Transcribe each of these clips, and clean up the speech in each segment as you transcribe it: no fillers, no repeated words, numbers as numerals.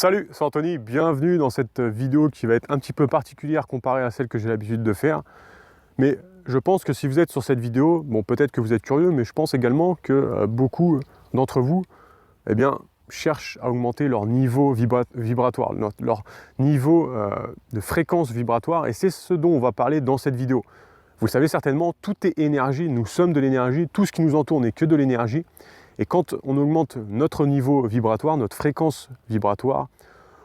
Salut, c'est Anthony, bienvenue dans cette vidéo qui va être un petit peu particulière comparée à celle que j'ai l'habitude de faire. Mais je pense que si vous êtes sur cette vidéo, bon peut-être que vous êtes curieux, mais je pense également que beaucoup d'entre vous cherchent à augmenter leur niveau vibratoire, leur niveau de fréquence vibratoire, et c'est ce dont on va parler dans cette vidéo. Vous le savez certainement, tout est énergie, nous sommes de l'énergie, tout ce qui nous entoure n'est que de l'énergie. Et quand on augmente notre niveau vibratoire, notre fréquence vibratoire,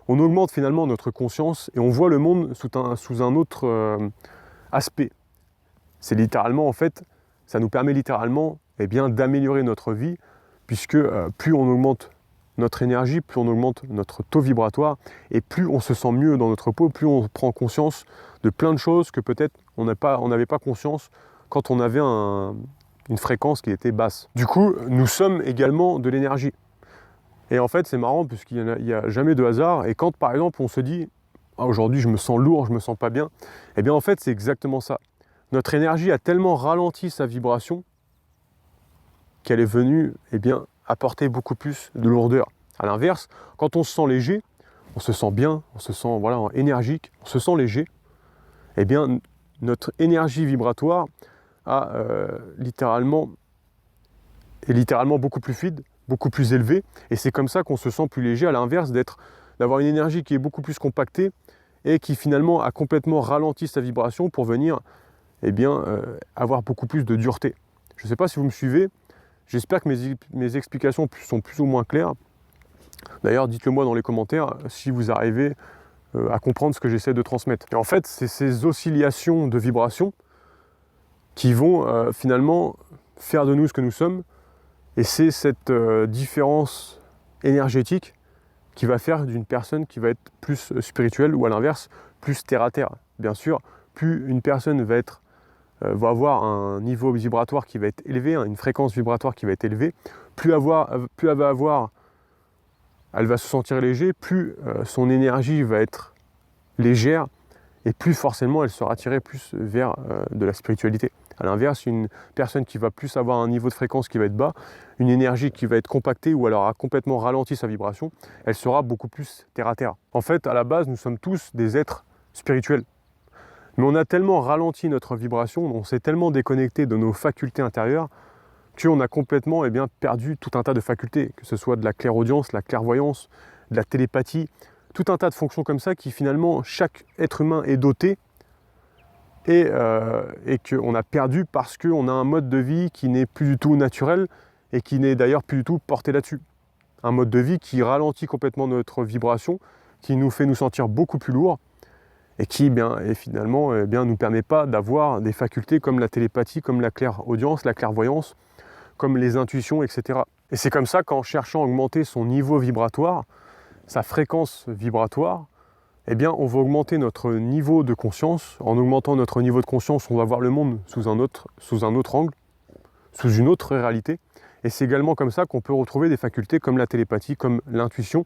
on augmente finalement notre conscience et on voit le monde sous un autre aspect. C'est littéralement, en fait, ça nous permet littéralement d'améliorer notre vie, puisque plus on augmente notre énergie, plus on augmente notre taux vibratoire, et plus on se sent mieux dans notre peau, plus on prend conscience de plein de choses que peut-être on n'avait pas conscience quand on avait une fréquence qui était basse. Du coup, nous sommes également de l'énergie. Et en fait, c'est marrant puisqu'il n'y a jamais de hasard. Et quand, par exemple, on se dit ah, « aujourd'hui, je me sens lourd, je me sens pas bien », eh bien, en fait, c'est exactement ça. Notre énergie a tellement ralenti sa vibration qu'elle est venue apporter beaucoup plus de lourdeur. À l'inverse, quand on se sent léger, on se sent bien, on se sent énergique, on se sent léger, eh bien, notre énergie vibratoire est littéralement beaucoup plus fluide, beaucoup plus élevé, et c'est comme ça qu'on se sent plus léger, à l'inverse d'avoir une énergie qui est beaucoup plus compactée et qui finalement a complètement ralenti sa vibration pour venir avoir beaucoup plus de dureté. Je ne sais pas si vous me suivez, j'espère que mes explications sont plus ou moins claires. D'ailleurs, dites-le moi dans les commentaires si vous arrivez à comprendre ce que j'essaie de transmettre. Et en fait, c'est ces oscillations de vibration qui vont finalement faire de nous ce que nous sommes. Et c'est cette différence énergétique qui va faire d'une personne qui va être plus spirituelle ou à l'inverse, plus terre-à-terre. Bien sûr, plus une personne va avoir un niveau vibratoire qui va être élevé, une fréquence vibratoire qui va être élevée, plus elle va se sentir léger, plus son énergie va être légère et plus forcément elle sera attirée plus vers de la spiritualité. A l'inverse, une personne qui va plus avoir un niveau de fréquence qui va être bas, une énergie qui va être compactée ou alors a complètement ralenti sa vibration, elle sera beaucoup plus terre-à-terre. En fait, à la base, nous sommes tous des êtres spirituels. Mais on a tellement ralenti notre vibration, on s'est tellement déconnecté de nos facultés intérieures qu'on a complètement perdu tout un tas de facultés, que ce soit de la clairaudience, la clairvoyance, de la télépathie, tout un tas de fonctions comme ça qui finalement, chaque être humain est doté et qu'on a perdu parce qu'on a un mode de vie qui n'est plus du tout naturel et qui n'est d'ailleurs plus du tout porté là-dessus. Un mode de vie qui ralentit complètement notre vibration, qui nous fait nous sentir beaucoup plus lourds et qui finalement nous permet pas d'avoir des facultés comme la télépathie, comme la clairaudience, la clairvoyance, comme les intuitions, etc. Et c'est comme ça qu'en cherchant à augmenter son niveau vibratoire, sa fréquence vibratoire, on va augmenter notre niveau de conscience. En augmentant notre niveau de conscience, on va voir le monde sous un autre angle, sous une autre réalité. Et c'est également comme ça qu'on peut retrouver des facultés comme la télépathie, comme l'intuition.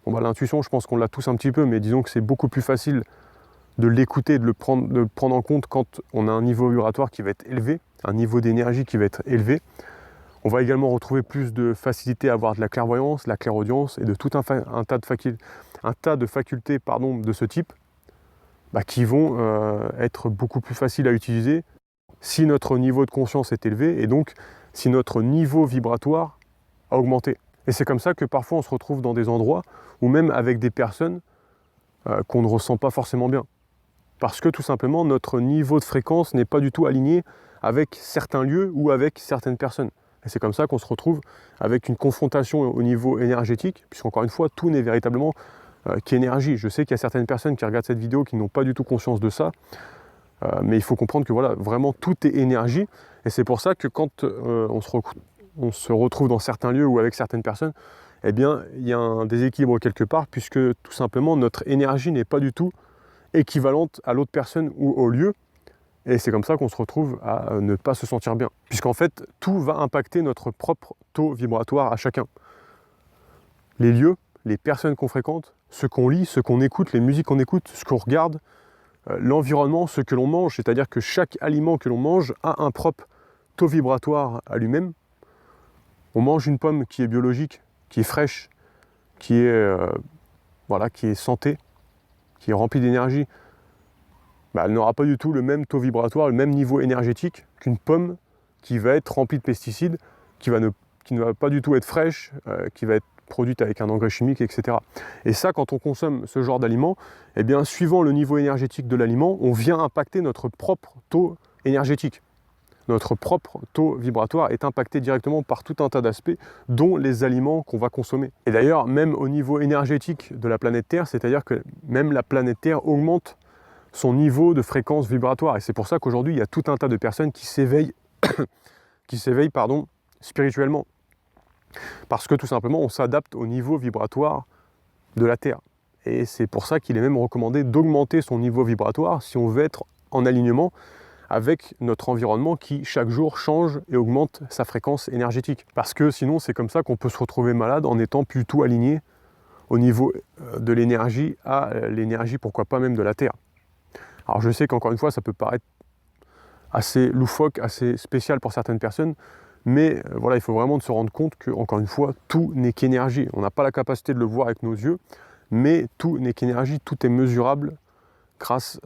L'intuition, je pense qu'on l'a tous un petit peu, mais disons que c'est beaucoup plus facile de l'écouter, de le prendre en compte quand on a un niveau vibratoire qui va être élevé, un niveau d'énergie qui va être élevé. On va également retrouver plus de facilité à avoir de la clairvoyance, la clairaudience et de tout un tas de facultés de ce type qui vont être beaucoup plus faciles à utiliser si notre niveau de conscience est élevé et donc si notre niveau vibratoire a augmenté. Et c'est comme ça que parfois on se retrouve dans des endroits ou même avec des personnes qu'on ne ressent pas forcément bien. Parce que tout simplement notre niveau de fréquence n'est pas du tout aligné avec certains lieux ou avec certaines personnes. Et c'est comme ça qu'on se retrouve avec une confrontation au niveau énergétique, puisqu'encore une fois, tout n'est véritablement qu'énergie. Je sais qu'il y a certaines personnes qui regardent cette vidéo qui n'ont pas du tout conscience de ça, mais il faut comprendre que vraiment tout est énergie. Et c'est pour ça que quand on se retrouve dans certains lieux ou avec certaines personnes, il y a un déséquilibre quelque part, puisque tout simplement notre énergie n'est pas du tout équivalente à l'autre personne ou au lieu. Et c'est comme ça qu'on se retrouve à ne pas se sentir bien. Puisqu'en fait, tout va impacter notre propre taux vibratoire à chacun. Les lieux, les personnes qu'on fréquente, ce qu'on lit, ce qu'on écoute, les musiques qu'on écoute, ce qu'on regarde, l'environnement, ce que l'on mange, c'est-à-dire que chaque aliment que l'on mange a un propre taux vibratoire à lui-même. On mange une pomme qui est biologique, qui est fraîche, qui est voilà, qui est santé, qui est remplie d'énergie, elle n'aura pas du tout le même taux vibratoire, le même niveau énergétique qu'une pomme qui va être remplie de pesticides, qui ne va pas du tout être fraîche, qui va être produite avec un engrais chimique, etc. Et ça, quand on consomme ce genre d'aliments, eh bien, suivant le niveau énergétique de l'aliment, on vient impacter notre propre taux énergétique. Notre propre taux vibratoire est impacté directement par tout un tas d'aspects, dont les aliments qu'on va consommer. Et d'ailleurs, même au niveau énergétique de la planète Terre, c'est-à-dire que même la planète Terre augmente son niveau de fréquence vibratoire. Et c'est pour ça qu'aujourd'hui, il y a tout un tas de personnes qui s'éveillent spirituellement. Parce que tout simplement, on s'adapte au niveau vibratoire de la Terre. Et c'est pour ça qu'il est même recommandé d'augmenter son niveau vibratoire si on veut être en alignement avec notre environnement qui, chaque jour, change et augmente sa fréquence énergétique. Parce que sinon, c'est comme ça qu'on peut se retrouver malade en étant plutôt aligné au niveau de l'énergie à l'énergie, pourquoi pas même de la Terre. Alors je sais qu'encore une fois, ça peut paraître assez loufoque, assez spécial pour certaines personnes, mais voilà, il faut vraiment se rendre compte que, encore une fois, tout n'est qu'énergie. On n'a pas la capacité de le voir avec nos yeux, mais tout n'est qu'énergie, tout est mesurable grâce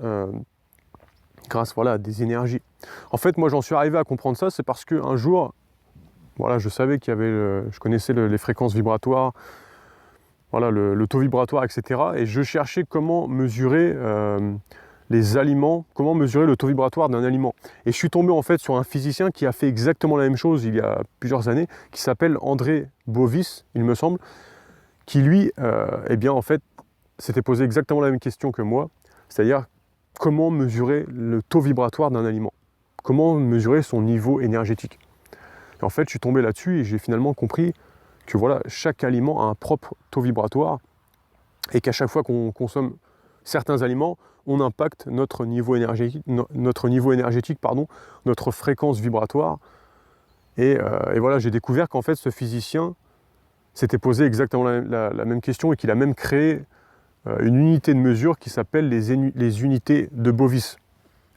voilà, à des énergies. En fait, moi j'en suis arrivé à comprendre ça, c'est parce qu'un jour, voilà, je savais qu'il y avait, je connaissais les fréquences vibratoires, voilà, le taux vibratoire, etc. Et je cherchais comment mesurer les aliments, comment mesurer le taux vibratoire d'un aliment. Et je suis tombé en fait sur un physicien qui a fait exactement la même chose il y a plusieurs années, qui s'appelle André Bovis, il me semble, qui lui, eh bien en fait, s'était posé exactement la même question que moi, c'est-à-dire comment mesurer le taux vibratoire d'un aliment, comment mesurer son niveau énergétique. Et en fait, je suis tombé là-dessus et j'ai finalement compris que voilà, chaque aliment a un propre taux vibratoire et qu'à chaque fois qu'on consomme certains aliments, on impacte notre niveau énergétique, notre fréquence vibratoire. Et voilà, j'ai découvert qu'en fait, ce physicien s'était posé exactement la même question et qu'il a même créé une unité de mesure qui s'appelle les unités de Bovis,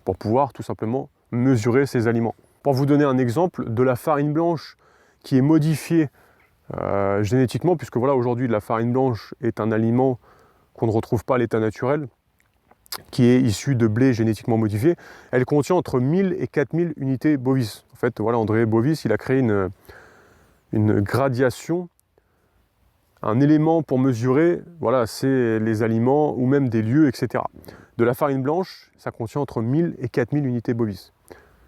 pour pouvoir tout simplement mesurer ces aliments. Pour vous donner un exemple, de la farine blanche qui est modifiée génétiquement, puisque voilà, aujourd'hui, la farine blanche est un aliment qu'on ne retrouve pas à l'état naturel, qui est issu de blé génétiquement modifié, elle contient entre 1000 et 4000 unités Bovis. En fait, voilà, André Bovis, il a créé une gradation, un élément pour mesurer, voilà, c'est les aliments ou même des lieux, etc. De la farine blanche, ça contient entre 1000 et 4000 unités Bovis.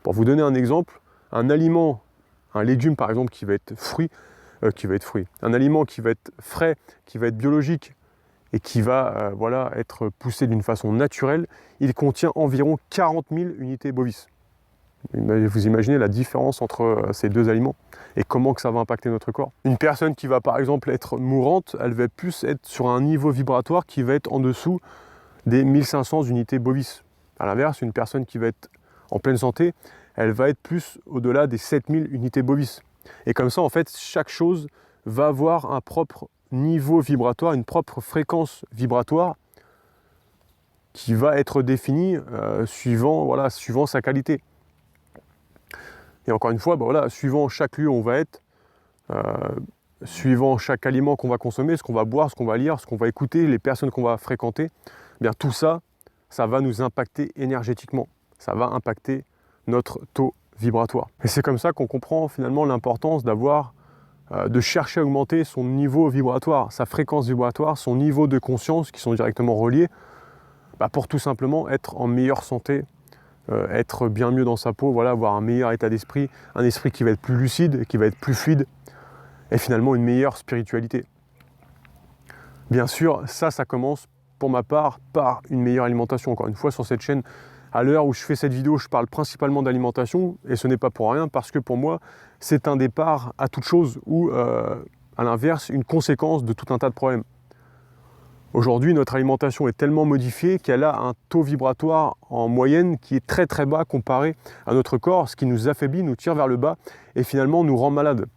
Pour vous donner un exemple, un aliment, un légume par exemple qui va être fruit, un aliment qui va être frais, qui va être biologique, et qui va voilà, être poussé d'une façon naturelle, il contient environ 40 000 unités Bovis. Vous imaginez la différence entre ces deux aliments et comment que ça va impacter notre corps. Une personne qui va par exemple être mourante, elle va plus être sur un niveau vibratoire qui va être en dessous des 1500 unités Bovis. A l'inverse, une personne qui va être en pleine santé, elle va être plus au-delà des 7000 unités Bovis. Et comme ça, en fait, chaque chose va avoir un propre niveau vibratoire, une propre fréquence vibratoire qui va être définie suivant sa qualité. Et encore une fois, voilà, suivant chaque lieu où on va être, suivant chaque aliment qu'on va consommer, ce qu'on va boire, ce qu'on va lire, ce qu'on va écouter, les personnes qu'on va fréquenter, eh bien tout ça, ça va nous impacter énergétiquement. Ça va impacter notre taux vibratoire. Et c'est comme ça qu'on comprend finalement l'importance de chercher à augmenter son niveau vibratoire, sa fréquence vibratoire, son niveau de conscience qui sont directement reliés pour tout simplement être en meilleure santé, être bien mieux dans sa peau, voilà, avoir un meilleur état d'esprit, un esprit qui va être plus lucide, qui va être plus fluide et finalement une meilleure spiritualité. Bien sûr, ça commence pour ma part par une meilleure alimentation. Encore une fois, sur cette chaîne, à l'heure où je fais cette vidéo, je parle principalement d'alimentation et ce n'est pas pour rien parce que pour moi, c'est un départ à toute chose ou à l'inverse, une conséquence de tout un tas de problèmes. Aujourd'hui, notre alimentation est tellement modifiée qu'elle a un taux vibratoire en moyenne qui est très très bas comparé à notre corps, ce qui nous affaiblit, nous tire vers le bas et finalement nous rend malades.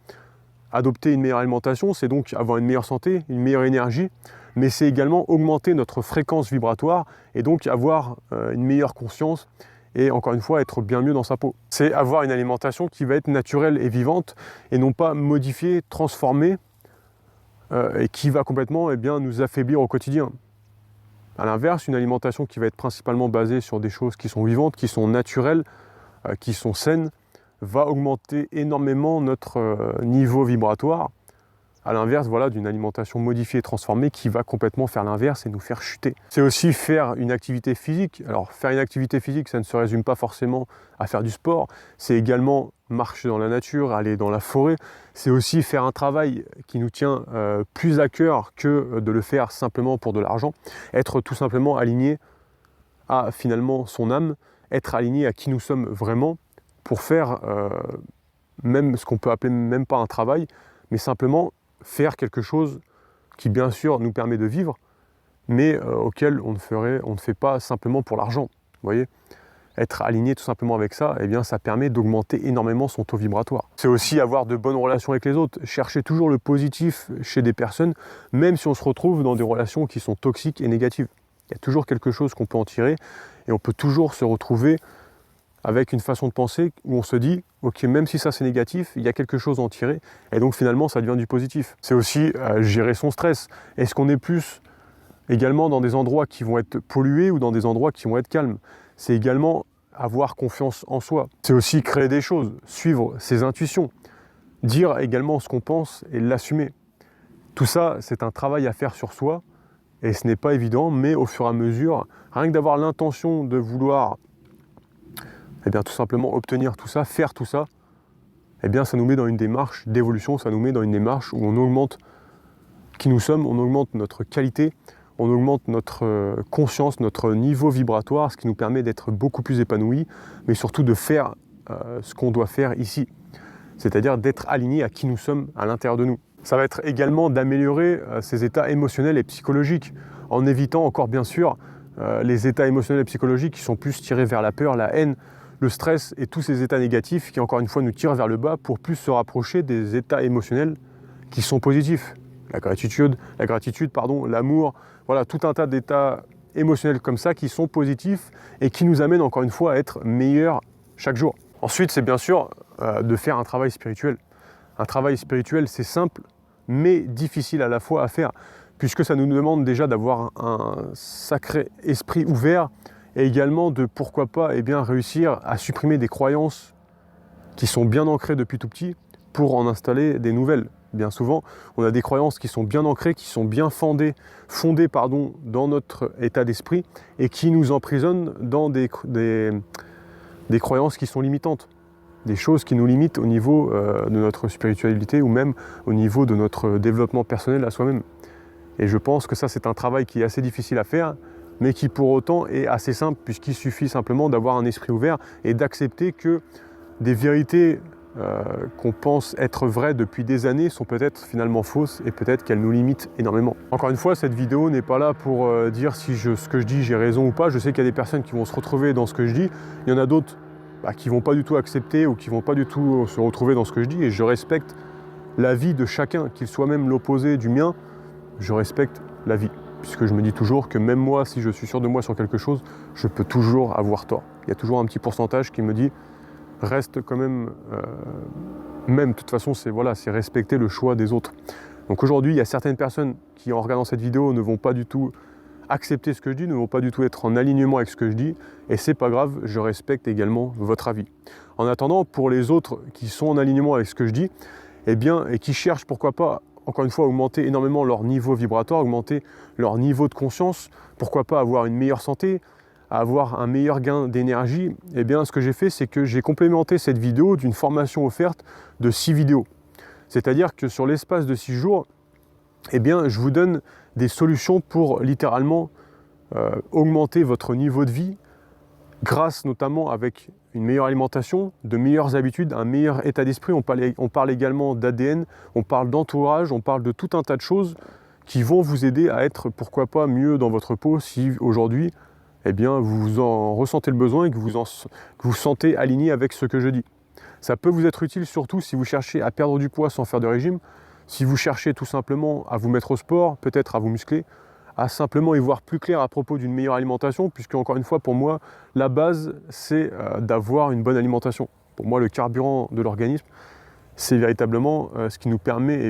Adopter une meilleure alimentation, c'est donc avoir une meilleure santé, une meilleure énergie, mais c'est également augmenter notre fréquence vibratoire et donc avoir une meilleure conscience et encore une fois être bien mieux dans sa peau. C'est avoir une alimentation qui va être naturelle et vivante et non pas modifiée, transformée et qui va complètement nous affaiblir au quotidien. A l'inverse, une alimentation qui va être principalement basée sur des choses qui sont vivantes, qui sont naturelles, qui sont saines, va augmenter énormément notre niveau vibratoire. À l'inverse, voilà, d'une alimentation modifiée et transformée qui va complètement faire l'inverse et nous faire chuter. C'est aussi faire une activité physique. Alors, faire une activité physique, ça ne se résume pas forcément à faire du sport. C'est également marcher dans la nature, aller dans la forêt. C'est aussi faire un travail qui nous tient plus à cœur que de le faire simplement pour de l'argent. Être tout simplement aligné à finalement son âme, être aligné à qui nous sommes vraiment pour faire même ce qu'on peut appeler même pas un travail, mais simplement faire quelque chose qui bien sûr nous permet de vivre, mais auquel on ne fait pas simplement pour l'argent. Vous voyez, être aligné tout simplement avec ça, eh bien ça permet d'augmenter énormément son taux vibratoire. C'est aussi avoir de bonnes relations avec les autres, chercher toujours le positif chez des personnes, même si on se retrouve dans des relations qui sont toxiques et négatives. Il y a toujours quelque chose qu'on peut en tirer, et on peut toujours se retrouver avec une façon de penser où on se dit « Ok, même si ça c'est négatif, il y a quelque chose à en tirer » et donc finalement ça devient du positif. C'est aussi gérer son stress. Est-ce qu'on est plus également dans des endroits qui vont être pollués ou dans des endroits qui vont être calmes? C'est également avoir confiance en soi. C'est aussi créer des choses, suivre ses intuitions, dire également ce qu'on pense et l'assumer. Tout ça, c'est un travail à faire sur soi et ce n'est pas évident, mais au fur et à mesure, rien que d'avoir l'intention de vouloir tout simplement obtenir tout ça, faire tout ça, ça nous met dans une démarche d'évolution, ça nous met dans une démarche où on augmente qui nous sommes, on augmente notre qualité, on augmente notre conscience, notre niveau vibratoire, ce qui nous permet d'être beaucoup plus épanouis, mais surtout de faire ce qu'on doit faire ici, c'est-à-dire d'être aligné à qui nous sommes à l'intérieur de nous. Ça va être également d'améliorer ces états émotionnels et psychologiques, en évitant encore bien sûr les états émotionnels et psychologiques qui sont plus tirés vers la peur, la haine, le stress et tous ces états négatifs qui encore une fois nous tirent vers le bas pour plus se rapprocher des états émotionnels qui sont positifs. La gratitude, l'amour, voilà, tout un tas d'états émotionnels comme ça qui sont positifs et qui nous amènent encore une fois à être meilleurs chaque jour. Ensuite, c'est bien sûr de faire un travail spirituel. Un travail spirituel, c'est simple mais difficile à la fois à faire puisque ça nous demande déjà d'avoir un sacré esprit ouvert et également de, pourquoi pas, réussir à supprimer des croyances qui sont bien ancrées depuis tout petit pour en installer des nouvelles. Bien souvent, on a des croyances qui sont bien ancrées, qui sont bien fondées dans notre état d'esprit et qui nous emprisonnent dans des croyances qui sont limitantes, des choses qui nous limitent au niveau de notre spiritualité ou même au niveau de notre développement personnel à soi-même. Et je pense que ça, c'est un travail qui est assez difficile à faire, mais qui pour autant est assez simple puisqu'il suffit simplement d'avoir un esprit ouvert et d'accepter que des vérités qu'on pense être vraies depuis des années sont peut-être finalement fausses et peut-être qu'elles nous limitent énormément. Encore une fois, cette vidéo n'est pas là pour dire si ce que je dis j'ai raison ou pas. Je sais qu'il y a des personnes qui vont se retrouver dans ce que je dis. Il y en a d'autres qui ne vont pas du tout accepter ou qui ne vont pas du tout se retrouver dans ce que je dis et je respecte la vie de chacun, qu'il soit même l'opposé du mien, je respecte la vie. Puisque je me dis toujours que même moi, si je suis sûr de moi sur quelque chose, je peux toujours avoir tort. Il y a toujours un petit pourcentage qui me dit reste quand même, de toute façon, c'est respecter le choix des autres. Donc aujourd'hui, il y a certaines personnes qui, en regardant cette vidéo, ne vont pas du tout accepter ce que je dis, ne vont pas du tout être en alignement avec ce que je dis, et c'est pas grave, je respecte également votre avis. En attendant, pour les autres qui sont en alignement avec ce que je dis, et qui cherchent, pourquoi pas, encore une fois, augmenter énormément leur niveau vibratoire, augmenter leur niveau de conscience, pourquoi pas avoir une meilleure santé, avoir un meilleur gain d'énergie, ce que j'ai fait, c'est que j'ai complémenté cette vidéo d'une formation offerte de 6 vidéos. C'est-à-dire que sur l'espace de 6 jours, je vous donne des solutions pour littéralement augmenter votre niveau de vie, grâce notamment avec une meilleure alimentation, de meilleures habitudes, un meilleur état d'esprit. On parle également d'ADN, on parle d'entourage, on parle de tout un tas de choses qui vont vous aider à être, pourquoi pas, mieux dans votre peau si aujourd'hui, vous en ressentez le besoin et que vous sentez aligné avec ce que je dis. Ça peut vous être utile surtout si vous cherchez à perdre du poids sans faire de régime, si vous cherchez tout simplement à vous mettre au sport, peut-être à vous muscler, à simplement y voir plus clair à propos d'une meilleure alimentation, puisque encore une fois, pour moi, la base, c'est d'avoir une bonne alimentation. Pour moi, le carburant de l'organisme, c'est véritablement ce qui nous permet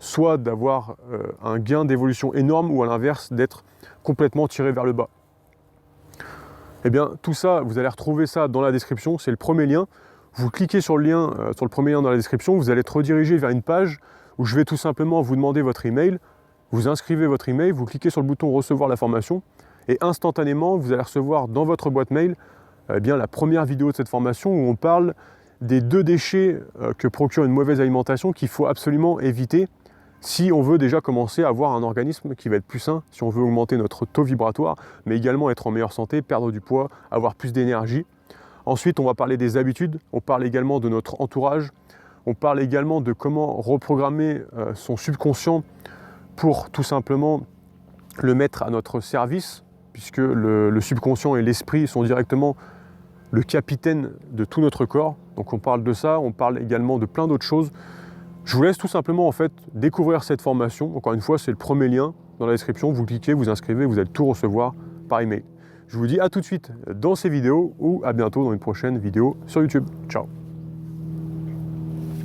soit d'avoir un gain d'évolution énorme, ou à l'inverse, d'être complètement tiré vers le bas. Eh bien, tout ça, vous allez retrouver ça dans la description, c'est le premier lien. Vous cliquez sur le lien, sur le premier lien dans la description, vous allez être redirigé vers une page où je vais tout simplement vous demander votre email. Vous inscrivez votre email, vous cliquez sur le bouton recevoir la formation et instantanément, vous allez recevoir dans votre boîte mail bien, la première vidéo de cette formation où on parle des 2 déchets que procure une mauvaise alimentation qu'il faut absolument éviter si on veut déjà commencer à avoir un organisme qui va être plus sain, si on veut augmenter notre taux vibratoire, mais également être en meilleure santé, perdre du poids, avoir plus d'énergie. Ensuite, on va parler des habitudes, on parle également de notre entourage, on parle également de comment reprogrammer son subconscient pour tout simplement le mettre à notre service, puisque le subconscient et l'esprit sont directement le capitaine de tout notre corps. Donc on parle de ça, on parle également de plein d'autres choses. Je vous laisse tout simplement en fait découvrir cette formation. Encore une fois, c'est le premier lien dans la description. Vous cliquez, vous inscrivez, vous allez tout recevoir par email. Je vous dis à tout de suite dans ces vidéos ou à bientôt dans une prochaine vidéo sur YouTube. Ciao!